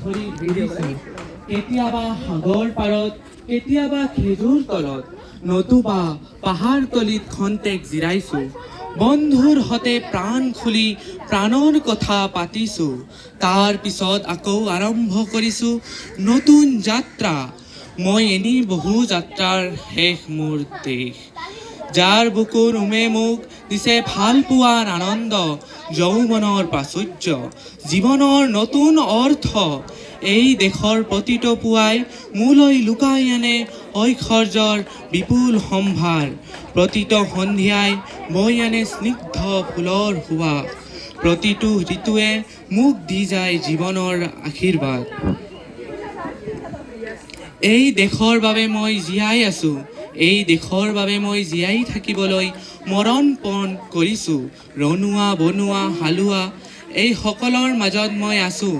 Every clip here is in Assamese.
ধৰি ঘূৰিছো কেতিয়াবা সাগৰ পাৰত কেতিয়াবা খেজুৰ তলত নতুবা পাহাৰ তলিত খন্তেক জিৰাইছো বন্ধুৰ হতে প্ৰাণ খুলি প্ৰাণৰ কথা পাতিছো তাৰ পিছত আকৌ আৰম্ভ কৰিছো নতুন যাত্ৰা মই এনি বহু যাত্ৰাৰ শেষ মোৰ দেশ যাৰ বুকুৰ উমে মোক দিছে ভাল পোৱাৰ আনন্দ যৌৱনৰ প্ৰাচুৰ্য জীৱনৰ নতুন অৰ্থ এই দেশৰ প্ৰতিটো পুৱাই মোলৈ লুকাই আনে ঐশ্বৰ্যৰ বিপুল সম্ভাৰ প্ৰতিটো সন্ধিয়াই বৈ আনে স্নিগ্ধ ফুলৰ সুৱাস প্ৰতিটো ঋতুৱে মোক দি যায় জীৱনৰ আশীৰ্বাদ এই দেশৰ বাবে মই জীয়াই আছো এই দেশৰ বাবে মই জীয়াই থাকিবলৈ মৰণ পণ কৰিছো ৰনুৱা বনুৱা হালোৱা এই সকলৰ মাজত মই আছো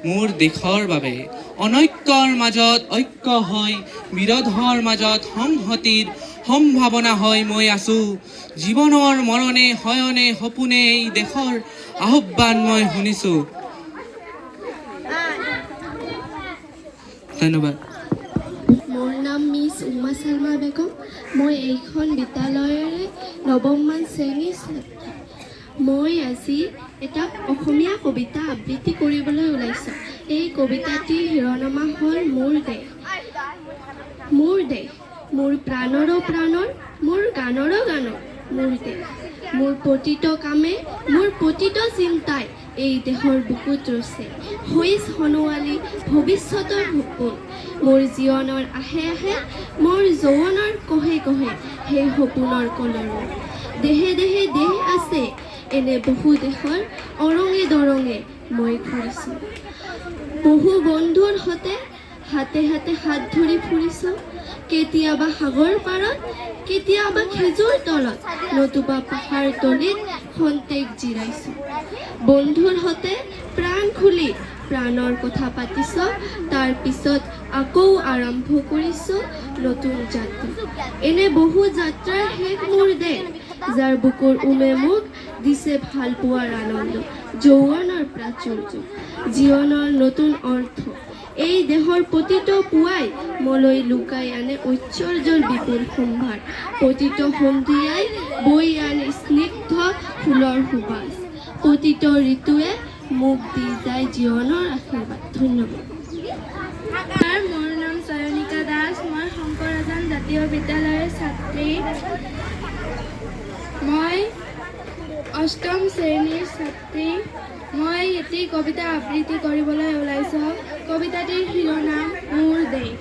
মোৰ দেশৰ বাবে অনৈক্যৰ মাজত ঐক্য হৈ বিৰোধৰ মাজত সংহতিৰ সম্ভাৱনা হৈ মই আছো জীৱনৰ মৰণে শয়নে সপোনে এই দেশৰ আহ্বান মই শুনিছো ধন্যবাদ মোৰ নাম মিছ উমা শৰ্মা বেগম মই এইখন বিদ্যালয়ৰে নৱমমান শ্ৰেণীৰ ছাত্ৰী মই আজি এটা অসমীয়া কবিতা আবৃত্তি কৰিবলৈ ওলাইছোঁ এই কবিতাটিৰ শিৰোনামা হ'ল মোৰ দেশ মোৰ প্ৰাণৰো প্ৰাণৰ মোৰ গানৰো গানৰ মোৰ দেশ মোৰ প্ৰতিটো কামে মোৰ প্ৰতিটো চিন্তাই এই দেশৰ বুকুত ৰৈছে হৈছ সোণোৱালী ভৱিষ্যতৰ সপোন মোৰ জীৱনৰ আহে আহে মোৰ যৌৱনৰ কহে কহে সেই সপোনৰ কলৰো দেহে দেহে দেশ আছে এনে বহু দেশৰ অৰঙে দৰঙে মই ফুৰিছোঁ বহু বন্ধুৰ সতে হাতে হাতে হাত ধৰি ফুৰিছোঁ কেতিয়াবা সাগৰ পাৰত কেতিয়াবা খেজুৰ তলত নতুবা পাহাৰ তলিত খন্তেক জিৰাইছোঁ বন্ধুৰ সতে প্ৰাণ খুলি প্ৰাণৰ কথা পাতিছোঁ তাৰ পিছত আকৌ আৰম্ভ কৰিছোঁ নতুন যাত্ৰা এনে বহু যাত্ৰাৰ শেষ মোৰ দেশ যাৰ বুকুৰ উমে মোক দিছে ভাল পোৱাৰ আনন্দ যৌৱনৰ প্ৰাচুৰ্য জীৱনৰ নতুন অৰ্থ এই দেশৰ প্ৰতিটো পুৱাই মোলৈ লুকাই আনে ঐশ্বৰ্যৰ বিপুল সম্ভাৰ প্ৰতিটো সন্ধিয়াই বৈ আনে স্নিগ্ধ ফুলৰ সুবাস প্ৰতিটো ঋতুৱে মোক দি যায় জীৱনৰ আশীৰ্বাদ ধন্যবাদ মোৰ নাম চয়নিকা দাস মই শংকৰাজান জাতীয় বিদ্যালয়ৰ ছাত্ৰী মই অষ্টম শ্ৰেণীৰ ছাত্ৰী মই এটি কবিতা আবৃত্তি কৰিবলৈ ওলাইছোঁ কবিতাটিৰ শিৰোনাম মোৰ দেশ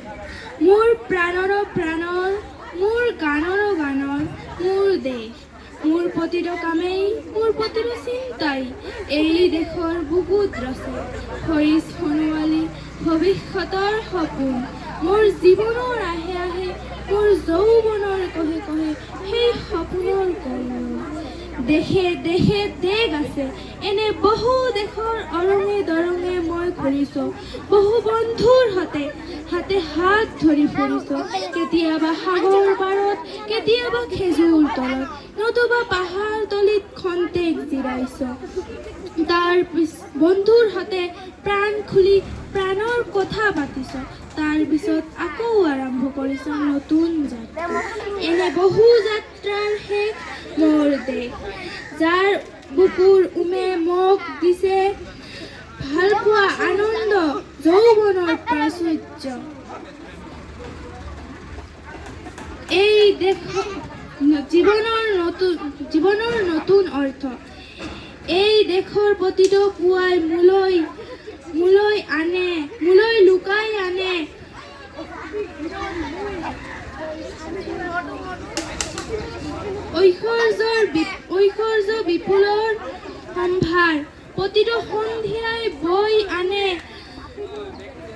মোৰ প্ৰাণৰো প্ৰাণৰ মোৰ গানৰো গানৰ মোৰ দেশ মোৰ প্ৰতিটো কামেই মোৰ প্ৰতিটো চিন্তাই এই দেশৰ বুকুত ৰচে হৈছ সোণোৱালী ভৱিষ্যতৰ সপোন মোৰ জীৱনৰ আহে আহে মোৰ যৌৱনৰ কহে কহে সেই সপোনৰ কলম দেশে দেশে দেশ আছে এনে বহু দেশৰ অৰঙে দৰঙে মই ঘূৰিছোঁ বহু বন্ধুৰ সতে হাতে হাত ধৰি ফুৰিছোঁ কেতিয়াবা সাগৰ পাৰত কেতিয়াবা খেজুৰ তলত নতুবা পাহাৰ তলিত খন্তেক জিৰাইছোঁ তাৰ বন্ধুৰ সতে প্ৰাণ খুলি প্ৰাণৰ কথা পাতিছোঁ তাৰ পিছত আকৌ আৰম্ভ কৰিছোঁ নতুন যাত্ৰা এনে বহু যাত্ৰাৰ শেষ মোৰ দেশ যাৰ বুকুৰ উমে মোক দিছে ভাল পোৱা আনন্দ যৌৱনৰ প্ৰাচুৰ্য এই দেশ জীৱনৰ নতুন অৰ্থ এই দেশৰ প্ৰতিটো পুৱাই মোলৈ লুকাই আনে ঐশ্বৰ্য বিপুলৰ সম্ভাৰ প্ৰতিটো সন্ধিয়াই বৈ আনে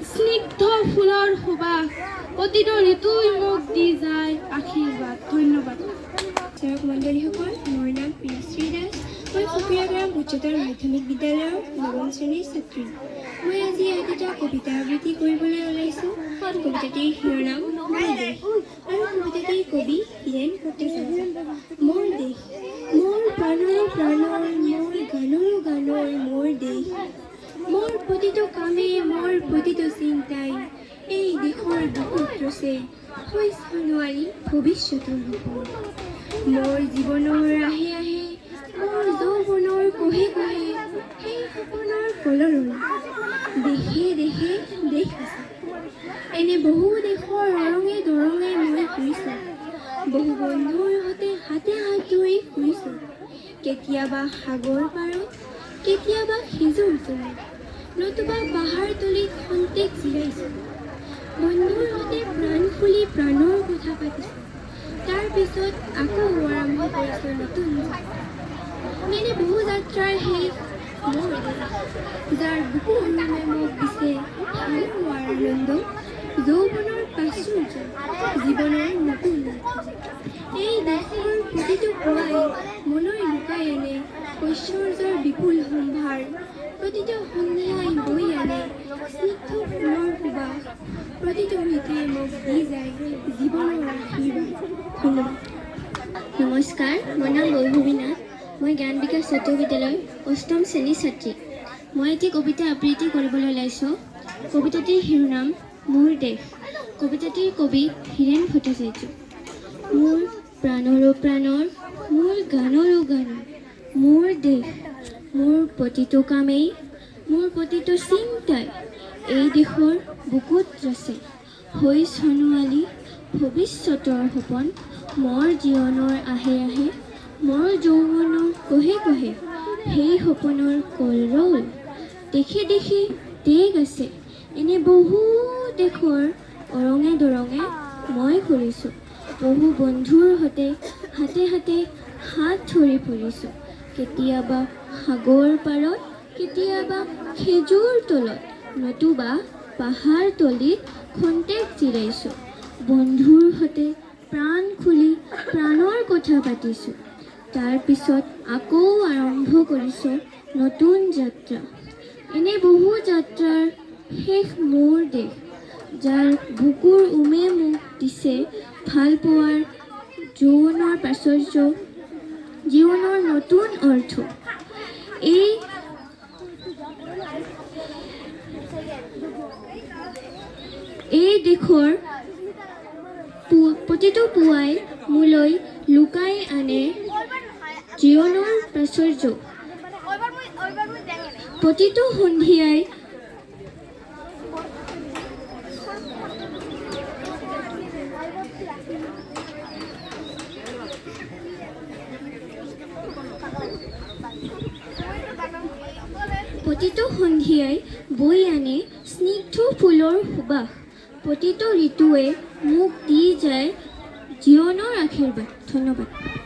স্নিগ্ধ ফুলৰ সুবাস প্ৰতিটো ঋতুই মোক দি যায় আশীৰ্বাদ ধন্যবাদ দৰ্শক মণ্ডলীসকল মোৰ নাম প্ৰিয়শ্ৰী দাস মই ফকিৰাগ্ৰাম উচ্চতৰ মাধ্যমিক বিদ্যালয়ৰ নৱম শ্ৰেণীৰ ছাত্ৰী মই আজি এটা কবিতা আবৃত্তি কৰিবলৈ ওলাইছোঁ কবিতাটিৰ শিৰোনাম মোৰ দেশ আৰু কবিতাটিৰ কবি হীৰেণ ভট্টাচাৰ্য মোৰ দেশ মোৰ প্ৰাণৰ প্ৰাণৰ মোৰ গানৰ গানৰ মোৰ দেশ মোৰ প্ৰতিটো কামে মোৰ প্ৰতিটো চিন্তাই এই দেশৰ বুকুত ৰচে হৈছে নোৱাৰি ভৱিষ্যতৰ সপোন। মোৰ জীৱনৰ আহে আহে মোৰ যৌৱনৰ কহে কহে সেই সপোনৰ কলৰলা দেশে দেশে দেশ আছে। এনে বহু দেশৰ ৰঙে দৰঙে মই ফুৰিছোঁ, বহু বন্ধুৰ সৈতে হাতে হাত ধৰি ফুৰিছোঁ। কেতিয়াবা সাগৰ পাৰত, কেতিয়াবা খেজুৰ তলত, নতুবা পাহাৰ তলিত খন্তেক জিৰাইছোঁ। বন্ধুৰ সৈতে প্ৰাণ খুলি প্ৰাণৰ কথা পাতিছোঁ, তাৰপিছত আকৌ আৰম্ভ কৰিছোঁ নতুন যাত্ৰা। এনে বহু যাত্ৰাৰ শেষ মোৰ দেশ, যাৰ বুকুৰ নামে মোক দিছে ভাল পোৱাৰ আনন্দ, যৌৱনৰ প্ৰাচুৰ্য, জীৱনৰ নতুন লক্ষ্য। এই দেশৰ প্ৰতিটো পুৱাই মনলৈ লুকাই আনে ঐশ্বৰ্যৰ বিপুল সম্ভাৰ, প্ৰতিটো সন্ধিয়াই বৈ আনে স্নিগ্ধ ফুলৰ সুবাস, প্ৰতিটো ঋতুৱে মোক দি যায় জীৱনৰ আশীৰ্বাদ। ধন্যবাদ। নমস্কাৰ, মোৰ নাম বৈভৱী নাথ। মই জ্ঞান বিকাশ জাতীয় বিদ্যালয়ৰ 8ম শ্ৰেণীৰ ছাত্ৰী। মই এটি কবিতা আবৃত্তি কৰিবলৈ ওলাইছোঁ। কবিতাটিৰ শিৰোনাম মোৰ দেশ। কবিতাটিৰ কবি হীৰেণ ভট্টাচাৰ্য। মোৰ প্ৰাণৰো প্ৰাণৰ, মোৰ গানৰো গানৰ, মোৰ দেশ, মোৰ প্ৰতিটো কামেই, মোৰ প্ৰতিটো চিন্তাই এই দেশৰ বুকুত ৰচে হৈ সোণোৱালী ভৱিষ্যতৰ সপোন। মোৰ জীৱনৰ আহে আহে মোৰ যৌৱনৰ কহে কহে সেই সপোনৰ কলৰল দেশে দেশে দেশ আছে। এনে বহু দেশৰ অৰঙে দৰঙে মই ফুৰিছোঁ, বহু বন্ধুৰ সৈতে হাতে হাতে হাত ধৰি ফুৰিছোঁ। কেতিয়াবা সাগৰ পাৰত, কেতিয়াবা খেজুৰ তলত, নতুবা পাহাৰ তলিত খন্তেক জিৰাইছোঁ। বন্ধুৰ সৈতে প্ৰাণ খুলি প্ৰাণৰ কথা পাতিছোঁ, তাৰপিছত আকৌ আৰম্ভ কৰিছোঁ নতুন যাত্ৰা। এনে বহু যাত্ৰাৰ শেষ মোৰ দেশ, যাৰ বুকুৰ উমে মোক দিছে ভাল পোৱাৰ যৌৱনৰ প্ৰাচুৰ্য, জীৱনৰ নতুন অৰ্থ। এই দেশৰ প্ৰতিটো পুৱাই মোলৈ লুকাই আনে জীৱনৰ প্ৰাচুৰ্য, প্ৰতিটো সন্ধিয়াই বৈ আনে স্নিগ্ধ ফুলৰ সুবাস, প্ৰতিটো ঋতুৱে মোক দি যায় জীৱনৰ আশীৰ্বাদ। ধন্যবাদ।